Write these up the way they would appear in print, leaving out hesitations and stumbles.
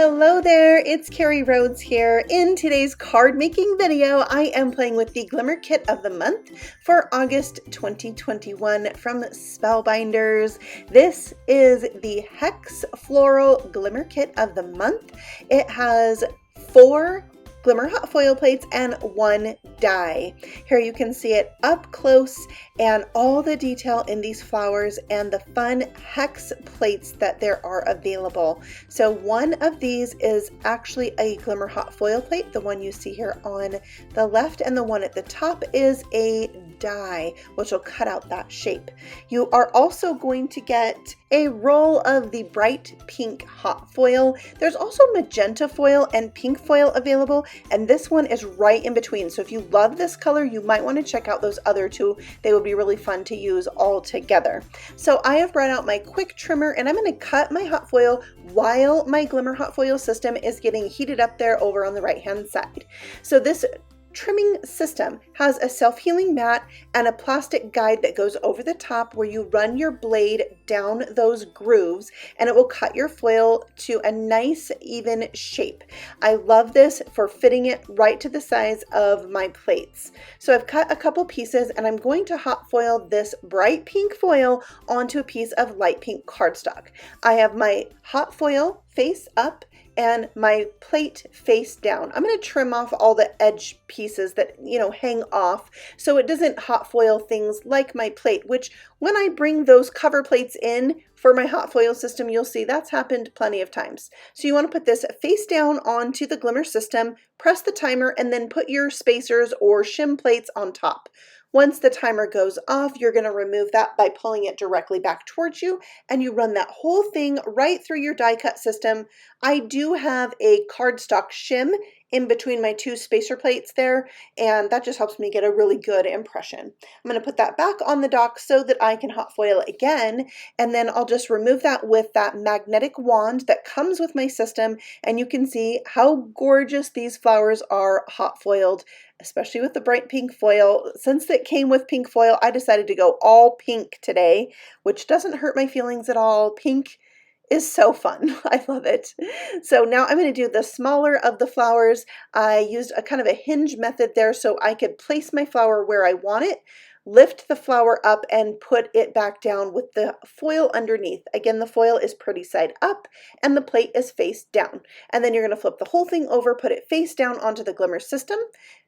Hello there, it's Carrie Rhodes here. In today's card making video, I am playing with the Glimmer Kit of the month for August 2021 from Spellbinders. This is the Hex Floral Glimmer Kit of the month. It has 4 glimmer hot foil plates and 1 die. Here you can see it up close and all the detail in these flowers and the fun hex plates that there are available. So one of these is actually a glimmer hot foil plate, the one you see here on the left, and the one at the top is a die, which will cut out that shape. You are also going to get a roll of the bright pink hot foil. There's also magenta foil and pink foil available, and this one is right in between. So if you love this color, you might want to check out those other two. They would be really fun to use all together. So I have brought out my quick trimmer and I'm going to cut my hot foil while my glimmer hot foil system is getting heated up there over on the right hand side. So this trimming system has a self-healing mat and a plastic guide that goes over the top where you run your blade down those grooves and it will cut your foil to a nice even shape. I love this for fitting it right to the size of my plates. So I've cut a couple pieces and I'm going to hot foil this bright pink foil onto a piece of light pink cardstock. I have my hot foil face up and my plate face down. I'm going to trim off all the edge pieces that, hang off so it doesn't hot foil things like my plate, which when I bring those cover plates in for my hot foil system, you'll see that's happened plenty of times. So you want to put this face down onto the glimmer system, press the timer, and then put your spacers or shim plates on top. Once the timer goes off, you're going to remove that by pulling it directly back towards you, and you run that whole thing right through your die cut system. I do have a cardstock shim in between my 2 spacer plates there, and that just helps me get a really good impression. I'm going to put that back on the dock so that I can hot foil again, and then I'll just remove that with that magnetic wand that comes with my system, and you can see how gorgeous these flowers are hot foiled, especially with the bright pink foil. Since it came with pink foil, I decided to go all pink today, which doesn't hurt my feelings at all. Pink is so fun. I love it. So now I'm going to do the smaller of the flowers. I used a kind of a hinge method there so I could place my flower where I want it, lift the flower up and put it back down with the foil underneath. Again, the foil is pretty side up and the plate is face down. And then you're going to flip the whole thing over, put it face down onto the glimmer system,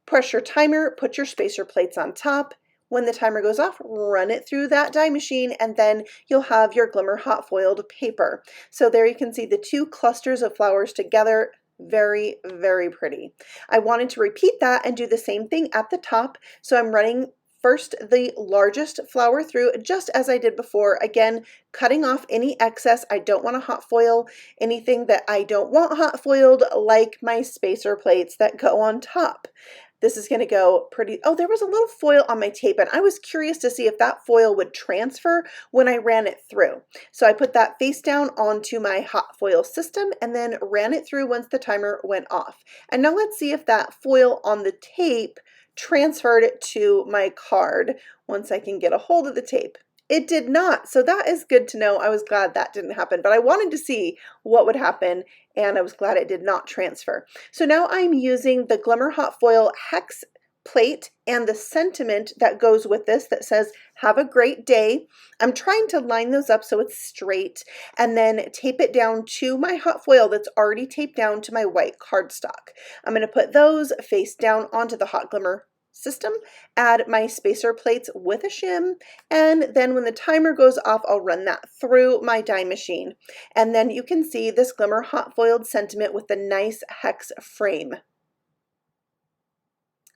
press your timer, put your spacer plates on top. When the timer goes off, run it through that die machine, and then you'll have your glimmer hot foiled paper. So there you can see the 2 clusters of flowers together. Very, very pretty. I wanted to repeat that and do the same thing at the top. So I'm running first the largest flower through just as I did before. Again, cutting off any excess. I don't want to hot foil anything that I don't want hot foiled, like my spacer plates that go on top. This is going to go pretty. Oh, there was a little foil on my tape and I was curious to see if that foil would transfer when I ran it through. So I put that face down onto my hot foil system and then ran it through once the timer went off. And now let's see if that foil on the tape transferred it to my card once I can get a hold of the tape. It did not, so that is good to know. I was glad that didn't happen, but I wanted to see what would happen, and I was glad it did not transfer. So now I'm using the Glimmer Hot Foil Hex plate and the sentiment that goes with this that says, "Have a great day." I'm trying to line those up so it's straight and then tape it down to my hot foil that's already taped down to my white cardstock. I'm going to put those face down onto the hot glimmer system, add my spacer plates with a shim, and then when the timer goes off, I'll run that through my die machine. And then you can see this glimmer hot foiled sentiment with the nice hex frame.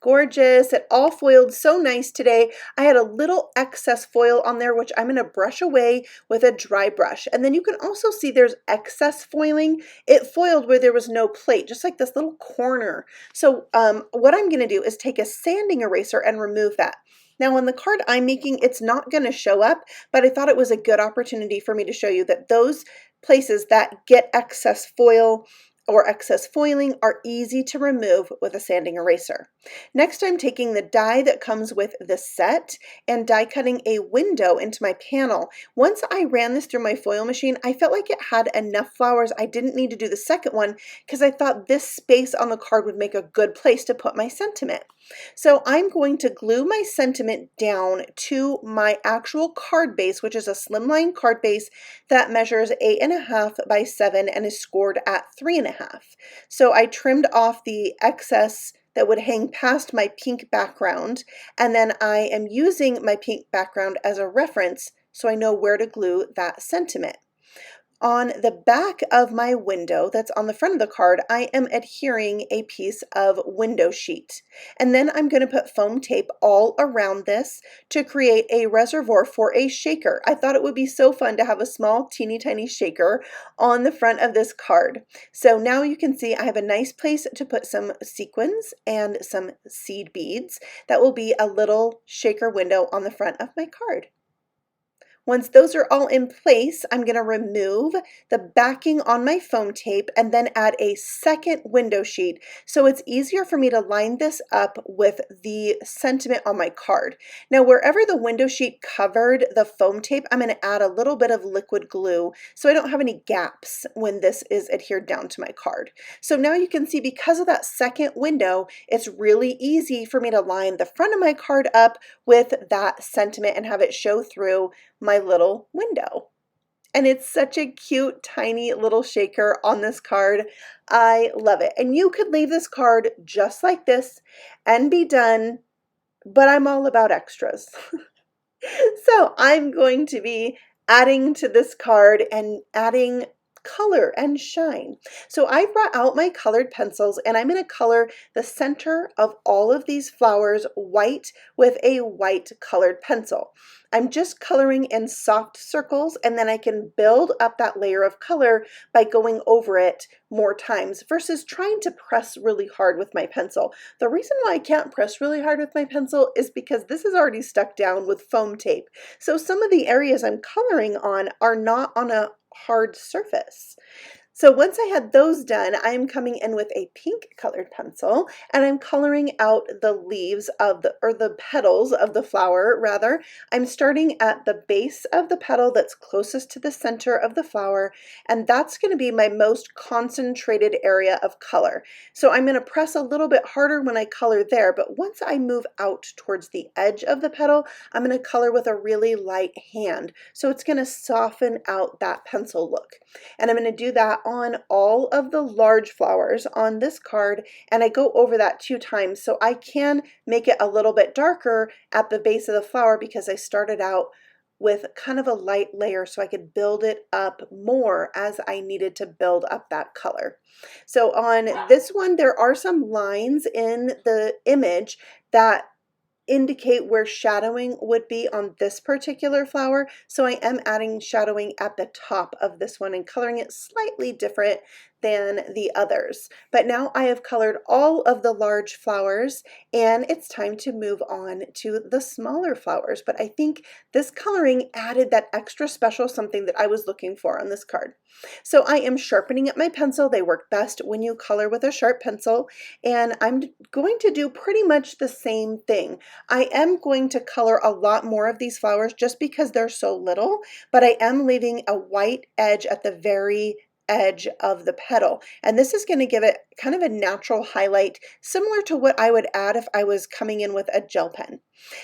Gorgeous. It all foiled so nice today. I had a little excess foil on there, which I'm going to brush away with a dry brush. And then you can also see there's excess foiling. It foiled where there was no plate, just like this little corner. So what I'm going to do is take a sanding eraser and remove that. Now on the card I'm making, it's not going to show up, but I thought it was a good opportunity for me to show you that those places that get excess foil, or excess foiling are easy to remove with a sanding eraser. Next, I'm taking the die that comes with the set and die cutting a window into my panel. Once I ran this through my foil machine, I felt like it had enough flowers. I didn't need to do the second one because I thought this space on the card would make a good place to put my sentiment. So I'm going to glue my sentiment down to my actual card base, which is a slimline card base that measures 8.5 by 7 and is scored at 3.5. So I trimmed off the excess that would hang past my pink background, and then I am using my pink background as a reference so I know where to glue that sentiment. On the back of my window that's on the front of the card, I am adhering a piece of window sheet. And then I'm going to put foam tape all around this to create a reservoir for a shaker. I thought it would be so fun to have a small teeny tiny shaker on the front of this card. So now you can see I have a nice place to put some sequins and some seed beads. That will be a little shaker window on the front of my card. Once those are all in place, I'm going to remove the backing on my foam tape and then add a second window sheet so it's easier for me to line this up with the sentiment on my card. Now, wherever the window sheet covered the foam tape, I'm going to add a little bit of liquid glue so I don't have any gaps when this is adhered down to my card. So now you can see because of that second window, it's really easy for me to line the front of my card up with that sentiment and have it show through my little window. And it's such a cute, tiny little shaker on this card. I love it. And you could leave this card just like this and be done, but I'm all about extras. So I'm going to be adding to this card and adding color and shine. So I brought out my colored pencils and I'm going to color the center of all of these flowers white with a white colored pencil. I'm just coloring in soft circles and then I can build up that layer of color by going over it more times versus trying to press really hard with my pencil. The reason why I can't press really hard with my pencil is because this is already stuck down with foam tape. So some of the areas I'm coloring on are not on a hard surface. So once I had those done, I'm coming in with a pink colored pencil and I'm coloring out the leaves of the petals of the flower rather. I'm starting at the base of the petal that's closest to the center of the flower, and that's going to be my most concentrated area of color. So I'm going to press a little bit harder when I color there, but once I move out towards the edge of the petal, I'm going to color with a really light hand. So it's going to soften out that pencil look. And I'm going to do that on all of the large flowers on this card, and I go over that 2 times so I can make it a little bit darker at the base of the flower because I started out with kind of a light layer so I could build it up more as I needed to build up that color. So on this one, there are some lines in the image that indicate where shadowing would be on this particular flower. So I am adding shadowing at the top of this one and coloring it slightly different than the others. But now I have colored all of the large flowers and it's time to move on to the smaller flowers. But I think this coloring added that extra special something that I was looking for on this card. So I am sharpening up my pencil. They work best when you color with a sharp pencil, and I'm going to do pretty much the same thing. I am going to color a lot more of these flowers just because they're so little, but I am leaving a white edge at the very edge of the petal, and this is going to give it kind of a natural highlight similar to what I would add if I was coming in with a gel pen.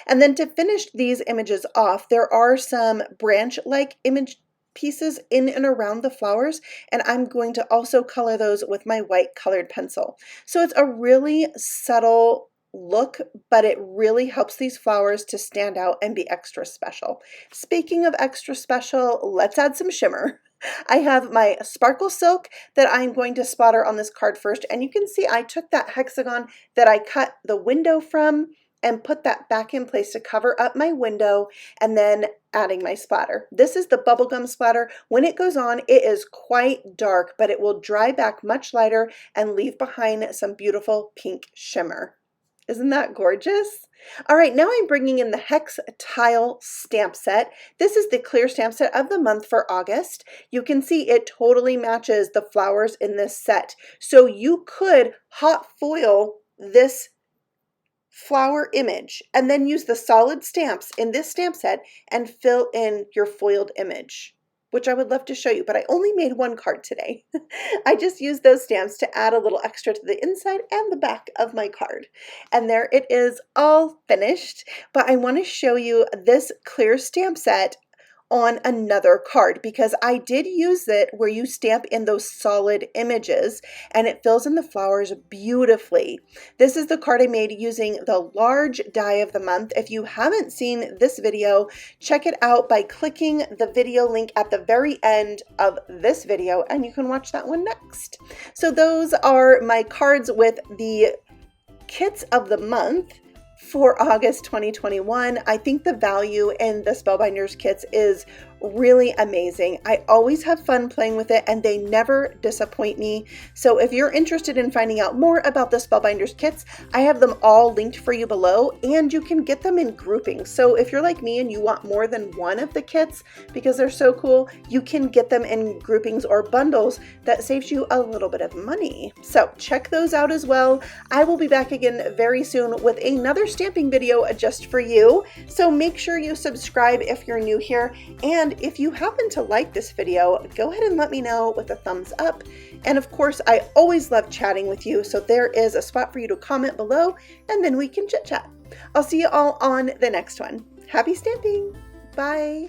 And then to finish these images off, there are some branch-like image pieces in and around the flowers, and I'm going to also color those with my white colored pencil. So it's a really subtle look, but it really helps these flowers to stand out and be extra special. Speaking of extra special, let's add some shimmer. I have my sparkle silk that I'm going to splatter on this card first, and you can see I took that hexagon that I cut the window from and put that back in place to cover up my window, and then adding my splatter. This is the bubblegum splatter. When it goes on, it is quite dark, but it will dry back much lighter and leave behind some beautiful pink shimmer. Isn't that gorgeous? All right, now I'm bringing in the Hex Tile stamp set. This is the clear stamp set of the month for August. You can see it totally matches the flowers in this set. So you could hot foil this flower image and then use the solid stamps in this stamp set and fill in your foiled image, which I would love to show you, but I only made one card today. I just used those stamps to add a little extra to the inside and the back of my card. And there it is, all finished. But I want to show you this clear stamp set on another card because I did use it where you stamp in those solid images and it fills in the flowers beautifully. This is the card I made using the large die of the month. If you haven't seen this video, check it out by clicking the video link at the very end of this video and you can watch that one next. So those are my cards with the kits of the month for August 2021. I think the value in the Spellbinders kits is really amazing. I always have fun playing with it and they never disappoint me. So if you're interested in finding out more about the Spellbinders kits, I have them all linked for you below and you can get them in groupings. So if you're like me and you want more than one of the kits because they're so cool, you can get them in groupings or bundles that saves you a little bit of money. So check those out as well. I will be back again very soon with another stamping video just for you. So make sure you subscribe if you're new here, and if you happen to like this video, go ahead and let me know with a thumbs up. And of course, I always love chatting with you, so there is a spot for you to comment below, and then we can chit chat. I'll see you all on the next one. Happy stamping! Bye!